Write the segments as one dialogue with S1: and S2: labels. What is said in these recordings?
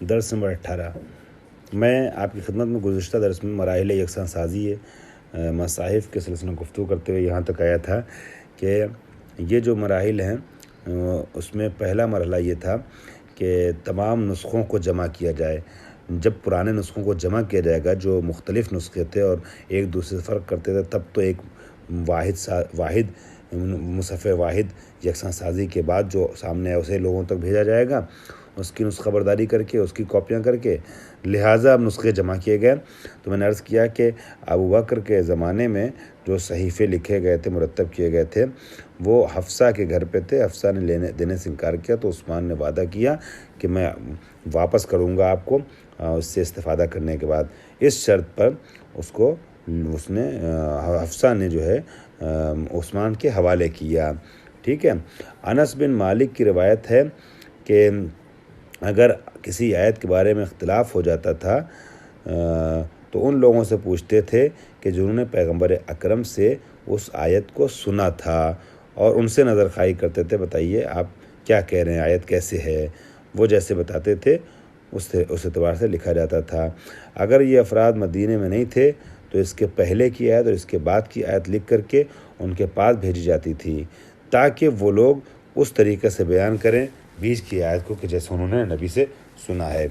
S1: درس نمبر 18 میں آپ کی خدمت میں گزشتہ درس میں مراحل یکساں سازی مصاحف کے سلسلے میں گفتگو کرتے ہوئے یہاں تک آیا تھا کہ یہ جو مراحل ہیں اس میں پہلا مرحلہ یہ تھا کہ تمام نسخوں کو جمع کیا جائے۔ جب پرانے نسخوں کو جمع کیا جائے گا جو مختلف نسخے تھے اور ایک دوسرے سے فرق کرتے تھے، تب تو ایک واحد مصحف واحد یکساں سازی کے بعد جو سامنے ہے اسے لوگوں تک بھیجا جائے گا، اس کی نسخہ برداری کر کے، اس کی کاپیاں کر کے، لہٰذا اب نسخے جمع کیے گئے۔ تو میں نے عرض کیا کہ ابو بکر کے زمانے میں جو صحیفے لکھے گئے تھے، مرتب کیے گئے تھے، وہ حفصہ کے گھر پہ تھے۔ حفصہ نے دینے سے انکار کیا تو عثمان نے وعدہ کیا کہ میں واپس کروں گا آپ کو اس سے استفادہ کرنے کے بعد، اس شرط پر اس نے حفصہ نے جو ہے عثمان کے حوالے کیا۔ ٹھیک ہے۔ انس بن مالک کی روایت ہے کہ اگر کسی آیت کے بارے میں اختلاف ہو جاتا تھا تو ان لوگوں سے پوچھتے تھے کہ جنہوں نے پیغمبر اکرم سے اس آیت کو سنا تھا، اور ان سے نظر خواہی کرتے تھے، بتائیے آپ کیا کہہ رہے ہیں، آیت کیسے ہے؟ وہ جیسے بتاتے تھے اس اعتبار سے لکھا جاتا تھا۔ اگر یہ افراد مدینے میں نہیں تھے تو اس کے پہلے کی آیت اور اس کے بعد کی آیت لکھ کر کے ان کے پاس بھیجی جاتی تھی تاکہ وہ لوگ اس طریقے سے بیان کریں بیچ کی آیت کو کہ جیسے انہوں نے نبی سے سنا ہے۔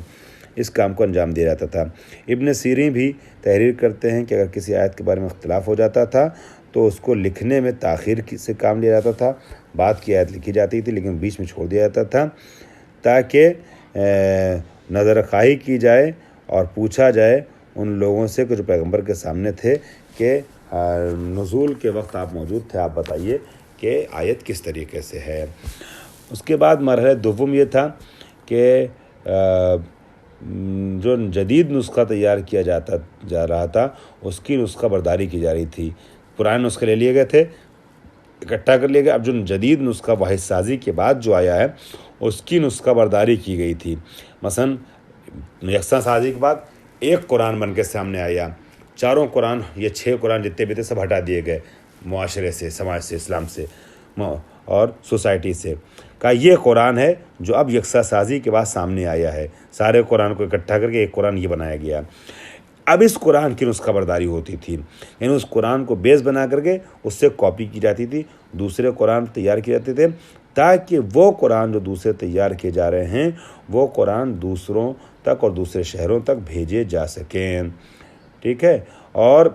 S1: اس کام کو انجام دیا جاتا تھا۔ ابن سیرین بھی تحریر کرتے ہیں کہ اگر کسی آیت کے بارے میں اختلاف ہو جاتا تھا تو اس کو لکھنے میں تاخیر سے کام لیا جاتا تھا۔ بعد کی آیت لکھی جاتی تھی لیکن بیچ میں چھوڑ دیا جاتا تھا تاکہ نظر خواہی کی جائے اور پوچھا جائے ان لوگوں سے کہ جو پیغمبر کے سامنے تھے کہ نزول کے وقت آپ موجود تھے، آپ بتائیے کہ آیت کس طریقے سے ہے۔ اس کے بعد مرحلہ دوم یہ تھا کہ جو جدید نسخہ تیار کیا جا رہا تھا اس کی نسخہ برداری کی جا رہی تھی۔ پرانے نسخے لے لیے گئے تھے، اکٹھا کر لیے گئے، اب جو جدید نسخہ واحد سازی کے بعد جو آیا ہے اس کی نسخہ برداری کی گئی تھی۔ مثلا یکساں سازی کے بعد ایک قرآن بن کے سامنے آیا، چاروں قرآن، یہ 6 قرآن جتنے بھی تھے سب ہٹا دیے گئے معاشرے سے، سماج سے، اسلام سے اور سوسائٹی سے، کہا یہ قرآن ہے جو اب یکساں سازی کے بعد سامنے آیا ہے۔ سارے قرآن کو اکٹھا کر کے ایک قرآن یہ بنایا گیا۔ اب اس قرآن کی نسخہ برداری ہوتی تھی، یعنی اس قرآن کو بیس بنا کر کے اس سے کاپی کی جاتی تھی، دوسرے قرآن تیار کیے جاتے تھے تاکہ وہ قرآن جو دوسرے تیار کیے جا رہے ہیں وہ قرآن دوسروں تک اور دوسرے شہروں تک بھیجے جا سکیں۔ ٹھیک ہے۔ اور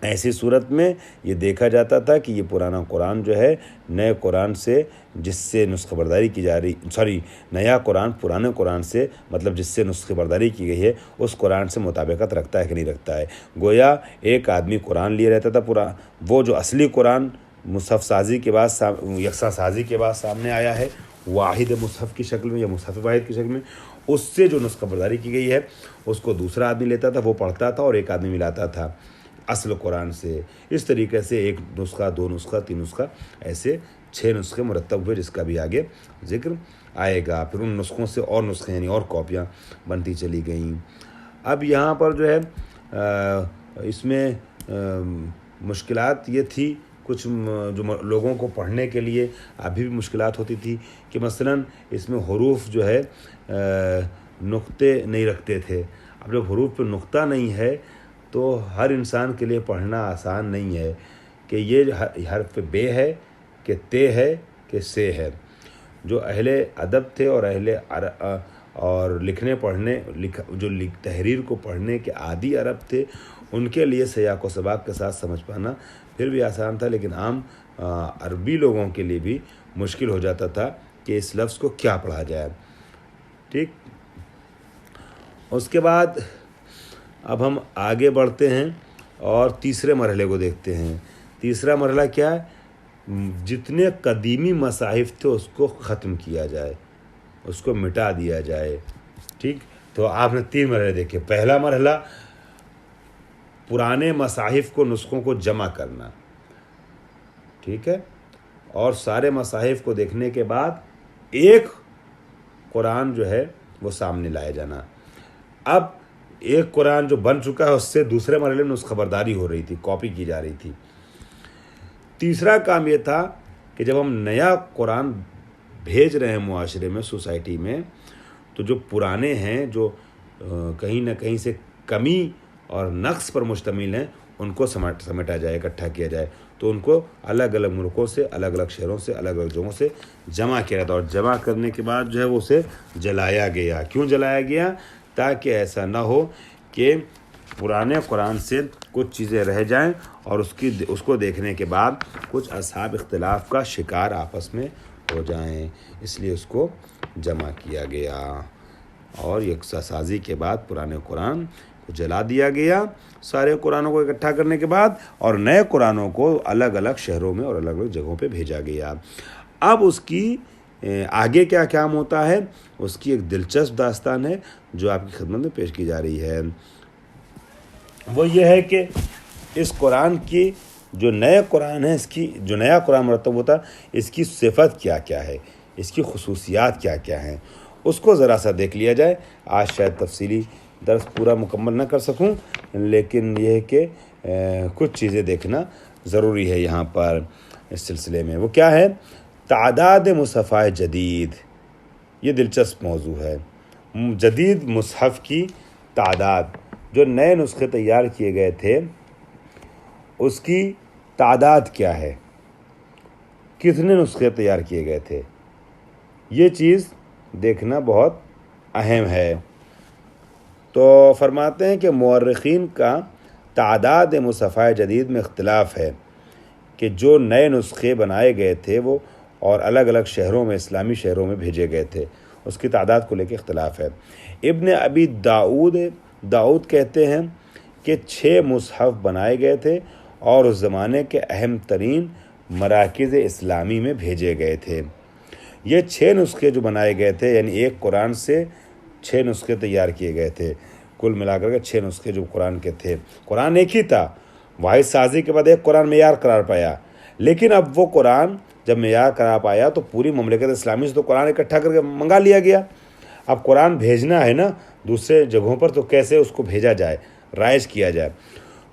S1: ایسی صورت میں یہ دیکھا جاتا تھا کہ یہ پرانا قرآن جو ہے نئے قرآن سے جس سے نسخہ برداری کی جا رہی نیا قرآن پرانے قرآن سے مطلب جس سے نسخہ برداری کی گئی ہے اس قرآن سے مطابقت رکھتا ہے کہ نہیں رکھتا ہے۔ گویا ایک آدمی قرآن لیے رہتا تھا وہ جو اصلی قرآن مصحف سازی کے بعد یکساں سازی کے بعد سامنے آیا ہے واحد مصحف کی شکل میں یا مصحف واحد کی شکل میں، اس سے جو نسخہ برداری کی گئی ہے اس کو دوسرا آدمی لیتا تھا، وہ پڑھتا تھا اور ایک آدمی ملاتا تھا اصل قرآن سے۔ اس طریقے سے ایک نسخہ، 2 نسخہ، 3 نسخہ، ایسے 6 نسخے مرتب ہوئے جس کا بھی آگے ذکر آئے گا۔ پھر ان نسخوں سے اور نسخے یعنی اور کاپیاں بنتی چلی گئیں۔ اب یہاں پر جو ہے اس میں مشکلات یہ تھی کچھ جو لوگوں کو پڑھنے کے لیے ابھی بھی مشکلات ہوتی تھی کہ مثلا اس میں حروف جو ہے نقطے نہیں رکھتے تھے۔ اب جب حروف پہ نقطہ نہیں ہے تو ہر انسان کے لیے پڑھنا آسان نہیں ہے کہ یہ حرف بے ہے کہ تے ہے کہ سے ہے۔ جو اہل ادب تھے اور لکھنے پڑھنے جو تحریر کو پڑھنے کے عادی عرب تھے ان کے لیے سیاق و سباق کے ساتھ سمجھ پانا پھر بھی آسان تھا، لیکن عام عربی لوگوں کے لیے بھی مشکل ہو جاتا تھا کہ اس لفظ کو کیا پڑھا جائے۔ ٹھیک۔ اس کے بعد اب ہم آگے بڑھتے ہیں اور تیسرے مرحلے کو دیکھتے ہیں۔ تیسرا مرحلہ کیا ہے؟ جتنے قدیمی مصاحف تھے اس کو ختم کیا جائے، اس کو مٹا دیا جائے۔ ٹھیک۔ تو آپ نے 3 مرحلے دیکھے۔ پہلا مرحلہ پرانے مصاحف کو، نسخوں کو جمع کرنا، ٹھیک ہے، اور سارے مصاحف کو دیکھنے کے بعد ایک قرآن جو ہے وہ سامنے لایا جانا۔ اب ایک قرآن جو بن چکا ہے اس سے دوسرے مرحلے میں نسخہ برداری ہو رہی تھی، کاپی کی جا رہی تھی۔ تیسرا کام یہ تھا کہ جب ہم نیا قرآن بھیج رہے ہیں معاشرے میں، سوسائٹی میں، تو جو پرانے ہیں، جو کہیں نہ کہیں سے کمی اور نقص پر مشتمل ہیں، ان کو سمیٹا جائے، اکٹھا کیا جائے. تو ان کو الگ الگ ملکوں سے، الگ الگ شہروں سے، الگ الگ جگہوں سے جمع کیا جاتا، اور جمع کرنے کے بعد جو ہے وہ اسے جلایا گیا. کیوں جلایا گیا؟ تاکہ ایسا نہ ہو کہ پرانے قرآن سے کچھ چیزیں رہ جائیں اور اس کو دیکھنے کے بعد کچھ اصحاب اختلاف کا شکار آپس میں ہو جائیں. اس لیے اس کو جمع کیا گیا، اور یکساں سازی کے بعد پرانے قرآن کو جلا دیا گیا سارے قرآنوں کو اکٹھا کرنے کے بعد، اور نئے قرآنوں کو الگ الگ شہروں میں اور الگ الگ جگہوں پہ بھیجا گیا. اب اس کی آگے کیا کام ہوتا ہے، اس کی ایک دلچسپ داستان ہے جو آپ کی خدمت میں پیش کی جا رہی ہے. وہ یہ ہے کہ اس قرآن کی جو نئے قرآن ہے، اس کی جو نیا قرآن مرتب ہوتا ہے، اس کی صفت کیا کیا ہے، اس کی خصوصیات کیا کیا ہیں، اس کو ذرا سا دیکھ لیا جائے. آج شاید تفصیلی درس پورا مکمل نہ کر سکوں، لیکن یہ ہے کہ کچھ چیزیں دیکھنا ضروری ہے یہاں پر اس سلسلے میں. وہ کیا ہے؟ تعداد مصحف جدید. یہ دلچسپ موضوع ہے. جدید مصحف کی تعداد، جو نئے نسخے تیار کیے گئے تھے، اس کی تعداد کیا ہے، کتنے نسخے تیار کیے گئے تھے، یہ چیز دیکھنا بہت اہم ہے. تو فرماتے ہیں کہ مورخین کا تعداد مصحف جدید میں اختلاف ہے کہ جو نئے نسخے بنائے گئے تھے وہ اور الگ الگ شہروں میں، اسلامی شہروں میں بھیجے گئے تھے، اس کی تعداد کو لے کے اختلاف ہے. ابن ابی داؤد کہتے ہیں کہ 6 مصحف بنائے گئے تھے اور اس زمانے کے اہم ترین مراکز اسلامی میں بھیجے گئے تھے. یہ 6 نسخے جو بنائے گئے تھے، یعنی ایک قرآن سے 6 نسخے تیار کیے گئے تھے. کل ملا کر کے 6 نسخے جو قرآن کے تھے. قرآن ایک ہی تھا، واحد سازی کے بعد ایک قرآن معیار قرار پایا، لیکن اب وہ قرآن جب معیار قرار پایا تو پوری مملکت اسلامی سے تو قرآن اکٹھا کر کے منگا لیا گیا. اب قرآن بھیجنا ہے نا دوسرے جگہوں پر، تو کیسے اس کو بھیجا جائے، رائج کیا جائے.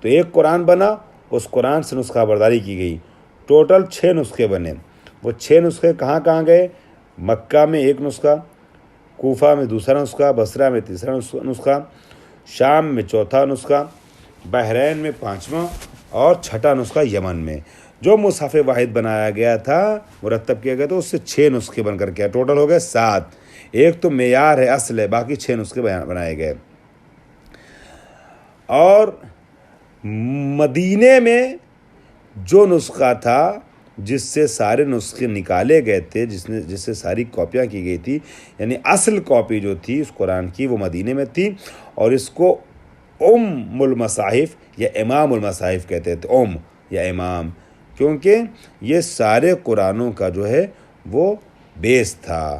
S1: تو ایک قرآن بنا، اس قرآن سے نسخہ برداری کی گئی. ٹوٹل 6 نسخے بنے. وہ 6 نسخے کہاں کہاں گئے؟ مکہ میں ایک نسخہ، کوفہ میں دوسرا نسخہ، بصرہ میں تیسرا نسخہ، شام میں چوتھا نسخہ، بحرین میں 5واں، اور 6واں نسخہ یمن میں. جو مصحف واحد بنایا گیا تھا، مرتب کیا گیا تھا، اس سے 6 نسخے بن کر کے ٹوٹل ہو گئے 7. ایک تو معیار ہے، اصل ہے، باقی 6 نسخے بنائے گئے. اور مدینے میں جو نسخہ تھا جس سے سارے نسخے نکالے گئے تھے، جس سے ساری کاپیاں کی گئی تھی، یعنی اصل کاپی جو تھی اس قرآن کی، وہ مدینے میں تھی، اور اس کو ام المصاحف یا امام المصاحف کہتے تھے. ام یا امام، کیونکہ یہ سارے قرآنوں کا جو ہے وہ بیس تھا،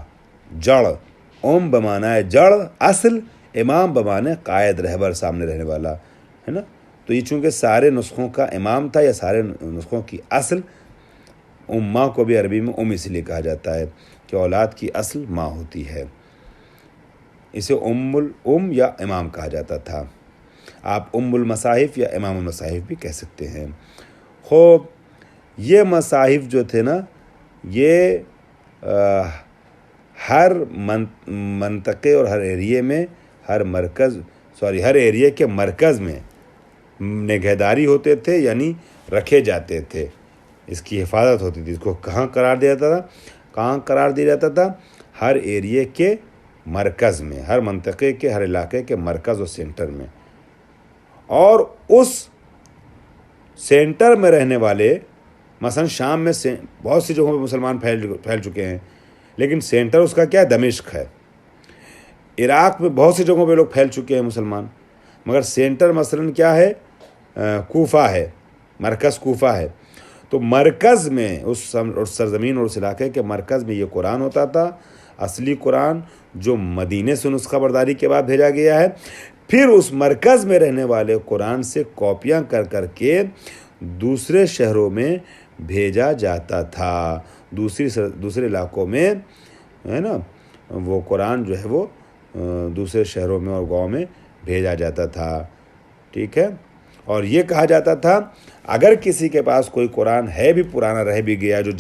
S1: جڑ. ام بمانا جڑ، اصل. امام بمانا قائد، رہبر، سامنے رہنے والا، ہے نا. تو یہ چونکہ سارے نسخوں کا امام تھا یا سارے نسخوں کی اصل. ماں کو بھی عربی میں ام اس لیے کہا جاتا ہے کہ اولاد کی اصل ماں ہوتی ہے. اسے ام یا امام کہا جاتا تھا. آپ ام المصاحف یا امام المصاحف بھی کہہ سکتے ہیں. خوب، یہ مصاحف جو تھے نا، یہ ہر منطقے اور ہر ایریے میں، ہر ایریے کے مرکز میں نگہداری ہوتے تھے، یعنی رکھے جاتے تھے. اس کی حفاظت ہوتی تھی. اس کو کہاں قرار دیا جاتا تھا؟ کہاں قرار دیا جاتا تھا؟ ہر ایریے کے مرکز میں، ہر منطقے کے، ہر علاقے کے مرکز اور سینٹر میں. اور اس سینٹر میں رہنے والے، مثلا شام میں بہت سی جگہوں پہ مسلمان پھیل چکے ہیں، لیکن سینٹر اس کا کیا ہے؟ دمشق ہے. عراق میں بہت سی جگہوں پہ لوگ پھیل چکے ہیں مسلمان، مگر سینٹر مثلا کیا ہے؟ کوفہ ہے، مرکز کوفہ ہے. تو مرکز میں، اس سرزمین اور اس علاقے کے مرکز میں یہ قرآن ہوتا تھا، اصلی قرآن جو مدینے سے نسخہ برداری کے بعد بھیجا گیا ہے. پھر اس مرکز میں رہنے والے قرآن سے کاپیاں کر کے دوسرے شہروں میں بھیجا جاتا تھا. دوسرے علاقوں میں، ہے نا، وہ قرآن جو ہے وہ دوسرے شہروں میں اور گاؤں میں بھیجا جاتا تھا. ٹھیک ہے. اور یہ کہا جاتا تھا اگر کسی کے پاس کوئی قرآن ہے بھی، پرانا رہ بھی گیا، جو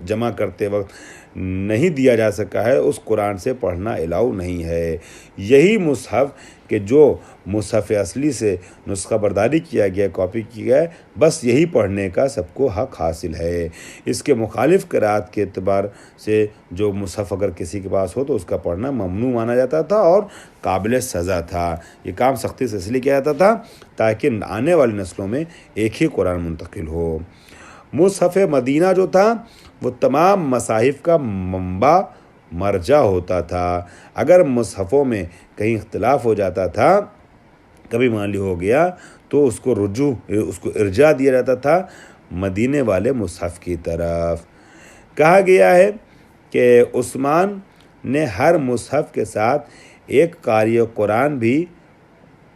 S1: جمع کرتے وقت نہیں دیا جا سکا ہے اس قرآن سے پڑھنا الاؤ نہیں ہے۔ یہی مصحف کہ جو مصحف اصلی سے نسخہ برداری کیا گیا، کاپی کیا گیا ہے، بس یہی پڑھنے کا سب کو حق حاصل ہے۔ اس کے مخالف قرأت کے اعتبار سے جو مصحف اگر کسی کے پاس ہو تو اس کا پڑھنا ممنوع مانا جاتا تھا اور قابل سزا تھا۔ یہ کام سختی سے اس لیے کیا جاتا تھا تاکہ آنے والی نسلوں میں ایک ہی قرآن منتقل ہو۔ مصحف مدینہ جو تھا وہ تمام مصاحف کا منبع مرجع ہوتا تھا۔ اگر مصحفوں میں کہیں اختلاف ہو جاتا تھا، کبھی مان لی ہو گیا، تو اس کو ارجاع دیا جاتا تھا مدینے والے مصحف کی طرف۔ کہا گیا ہے کہ عثمان نے ہر مصحف کے ساتھ ایک قاری قرآن بھی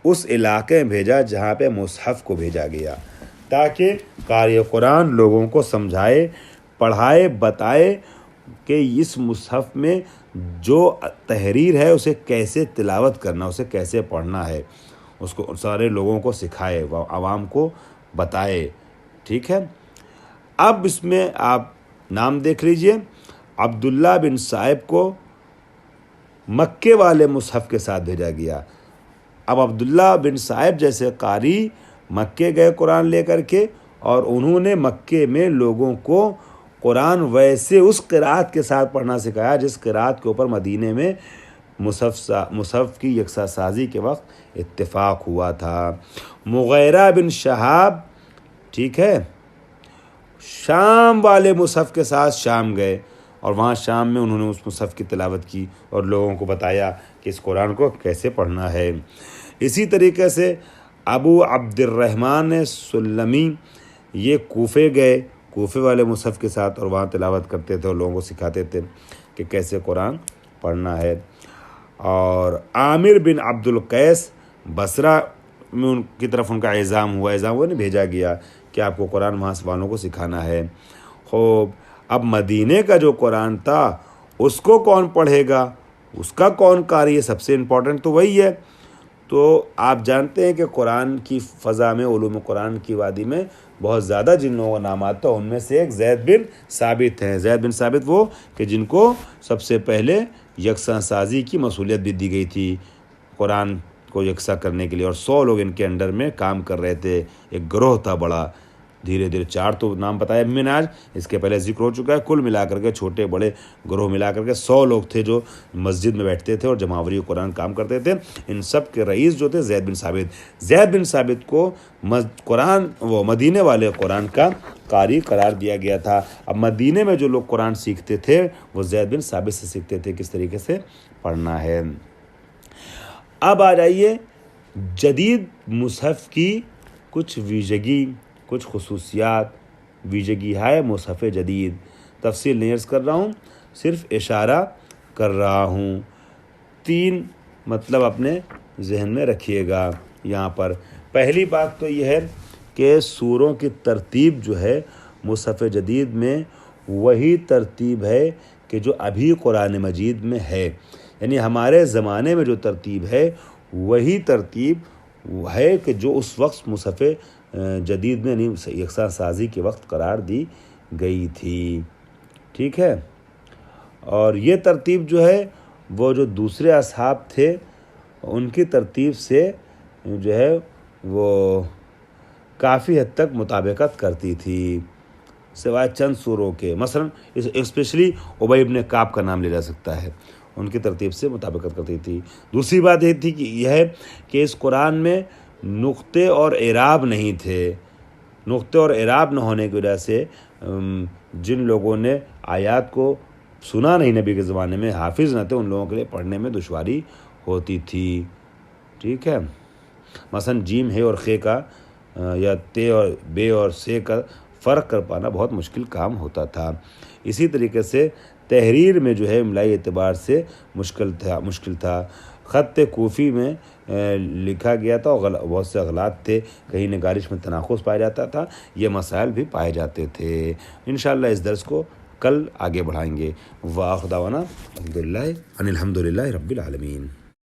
S1: اس علاقے میں بھیجا جہاں پہ مصحف کو بھیجا گیا، تاکہ قاری قرآن لوگوں کو سمجھائے، پڑھائے، بتائے کہ اس مصحف میں جو تحریر ہے اسے کیسے تلاوت کرنا، اسے کیسے پڑھنا ہے، اس کو سارے لوگوں کو سکھائے، عوام کو بتائے۔ ٹھیک ہے، اب اس میں آپ نام دیکھ لیجئے، عبداللہ بن صائب کو مکے والے مصحف کے ساتھ بھیجا گیا۔ اب عبداللہ بن صائب جیسے قاری مکے گئے قرآن لے کر کے، اور انہوں نے مکے میں لوگوں کو قرآن ویسے اس قرأت کے ساتھ پڑھنا سکھایا جس قرأت کے اوپر مدینے میں مصحف کی یکساں سازی کے وقت اتفاق ہوا تھا۔ مغیرہ بن شہاب، ٹھیک ہے، شام والے مصحف کے ساتھ شام گئے، اور وہاں شام میں انہوں نے اس مصحف کی تلاوت کی اور لوگوں کو بتایا کہ اس قرآن کو کیسے پڑھنا ہے۔ اسی طریقے سے ابو عبد الرحمن سلمی یہ کوفے گئے، کوفے والے مصحف کے ساتھ، اور وہاں تلاوت کرتے تھے اور لوگوں کو سکھاتے تھے کہ کیسے قرآن پڑھنا ہے۔ اور عامر بن عبد القیس بصرہ میں ان کی طرف ان کا اعزام ہوا نہیں بھیجا گیا کہ آپ کو قرآن وہاں سے والوں کو سکھانا ہے۔ خوب، اب مدینے کا جو قرآن تھا اس کو کون پڑھے گا، اس کا کون قاری ہے، سب سے امپورٹنٹ تو وہی ہے۔ تو آپ جانتے ہیں کہ قرآن کی فضا میں، علوم قرآن کی وادی میں بہت زیادہ جن لوگوں کا نام آتا ہے، ان میں سے ایک زید بن ثابت ہیں۔ زید بن ثابت وہ کہ جن کو سب سے پہلے یکساں سازی کی مصولیت بھی دی گئی تھی قرآن کو یکساں کرنے کے لیے، اور 100 لوگ ان کے انڈر میں کام کر رہے تھے، ایک گروہ تھا بڑا۔ دھیرے دھیرے 4 تو نام بتایا میں نے آج، اس کے پہلے ذکر ہو چکا ہے، کل ملا کر کے چھوٹے بڑے گروہ ملا کر کے 100 لوگ تھے جو مسجد میں بیٹھتے تھے اور جماوری قرآن کام کرتے تھے۔ ان سب کے رئیس جو تھے زید بن ثابت کو مدینے والے قرآن کا قاری قرار دیا گیا تھا۔ اب مدینے میں جو لوگ قرآن سیکھتے تھے وہ زید بن ثابت سے سیکھتے تھے کس طریقے سے پڑھنا ہے۔ اب آ جائیے جدید مصحف کی کچھ ویژگی، کچھ خصوصیات، ویژگی ہے مصحف جدید۔ تفصیل نہیں عرض کر رہا ہوں، صرف اشارہ کر رہا ہوں۔ 3 مطلب اپنے ذہن میں رکھیے گا یہاں پر۔ پہلی بات تو یہ ہے کہ سوروں کی ترتیب جو ہے مصحف جدید میں وہی ترتیب ہے کہ جو ابھی قرآن مجید میں ہے، یعنی ہمارے زمانے میں جو ترتیب ہے وہی ترتیب ہے کہ جو اس وقت مصحف جدید میں یکساں سازی کے وقت قرار دی گئی تھی۔ ٹھیک ہے، اور یہ ترتیب جو ہے وہ جو دوسرے اصحاب تھے ان کی ترتیب سے جو ہے وہ کافی حد تک مطابقت کرتی تھی، سوائے چند سوروں کے۔ مثلا اسپیشلی ابی ابن کعب کا نام لیا جا سکتا ہے، ان کی ترتیب سے مطابقت کرتی تھی۔ دوسری بات یہ تھی کہ یہ ہے کہ اس قرآن میں نقطے اور اعراب نہیں تھے۔ نقطے اور اعراب نہ ہونے کی وجہ سے جن لوگوں نے آیات کو سنا نہیں نبی کے زمانے میں، حافظ نہ تھے، ان لوگوں کے لیے پڑھنے میں دشواری ہوتی تھی۔ ٹھیک ہے، مثلا جیم ہے اور خے کا یا تے اور بے اور سے کا فرق کر پانا بہت مشکل کام ہوتا تھا۔ اسی طریقے سے تحریر میں جو ہے املائی اعتبار سے مشکل تھا۔ خط کوفی میں لکھا گیا تھا اور بہت سے اغلاط تھے، کہیں نگارش میں تناقض پایا جاتا تھا، یہ مسائل بھی پائے جاتے تھے۔ انشاءاللہ اس درس کو کل آگے بڑھائیں گے۔ وآخر دعوانا الحمدللہ رب العالمین۔